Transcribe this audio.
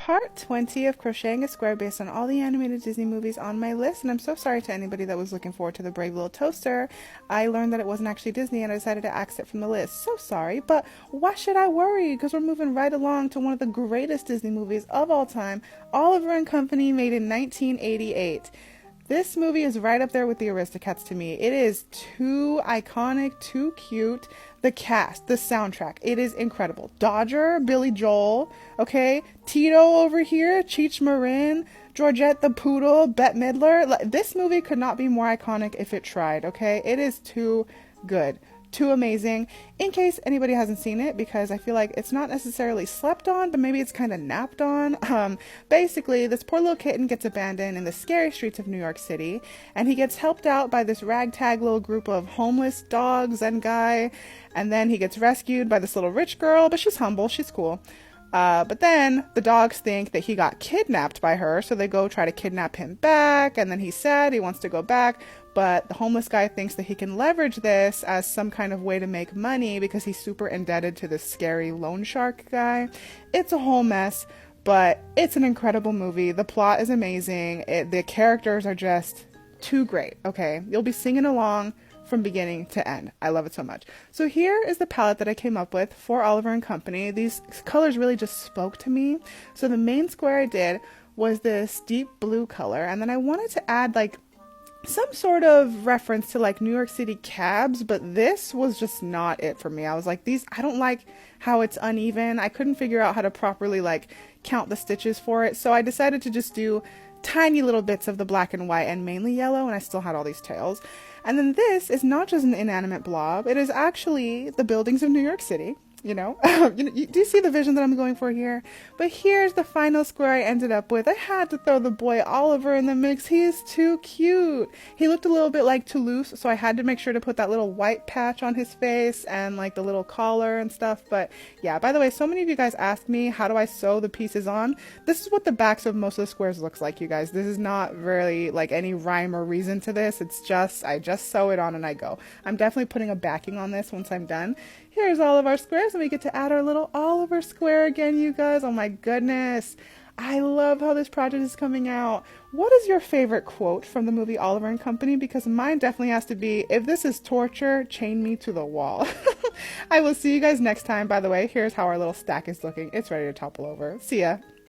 part 20 of crocheting a square based on all the animated Disney movies on my list, and I'm so sorry to anybody that was looking forward to the Brave Little Toaster. I learned that it wasn't actually Disney and I decided to axe it from the list. So sorry, but why should I worry? Because we're moving right along to one of the greatest Disney movies of all time, Oliver and Company, made in 1988. This movie is right up there with the Aristocats to me. It is too iconic, too cute. The cast, the soundtrack, it is incredible. Dodger, Billy Joel, okay? Tito over here, Cheech Marin, Georgette the Poodle, Bette Midler. This movie could not be more iconic if it tried, okay? It is too good. Too amazing. In case anybody hasn't seen it, because I feel like it's not necessarily slept on, but maybe it's kind of napped on. Basically, this poor little kitten gets abandoned in the scary streets of New York City, and he gets helped out by this ragtag little group of homeless dogs and guy, and then he gets rescued by this little rich girl, but she's humble, she's cool. But then the dogs think that he got kidnapped by her, so they go try to kidnap him back, and then he's sad, he wants to go back, but the homeless guy thinks that he can leverage this as some kind of way to make money because he's super indebted to this scary loan shark guy. It's a whole mess, but it's an incredible movie. The plot is amazing. The characters are just too great, okay? You'll be singing along from beginning to end. I love it so much. So here is the palette that I came up with for Oliver and Company. These colors really just spoke to me. So the main square I did was this deep blue color, and then I wanted to add like some sort of reference to like New York City cabs, but this was just not it for me. I was like, I don't like how it's uneven. I couldn't figure out how to properly like count the stitches for it. So I decided to just do tiny little bits of the black and white and mainly yellow, and I still had all these tails. And then this is not just an inanimate blob. It is actually the buildings of New York City. You know, do you see the vision that I'm going for here? But here's the final square I ended up with. I had to throw the boy Oliver in the mix. He is too cute. He looked a little bit like Toulouse, so I had to make sure to put that little white patch on his face and like the little collar and stuff. But yeah, by the way, so many of you guys asked me, how do I sew the pieces on? This is what the backs of most of the squares looks like, you guys. This is not really like any rhyme or reason to this. It's just, I just sew it on and I go. I'm definitely putting a backing on this once I'm done. Here's all of our squares, and we get to add our little Oliver square again, you guys. Oh my goodness. I love how this project is coming out. What is your favorite quote from the movie Oliver and Company? Because mine definitely has to be, if this is torture, chain me to the wall. I will see you guys next time. By the way, here's how our little stack is looking. It's ready to topple over. See ya.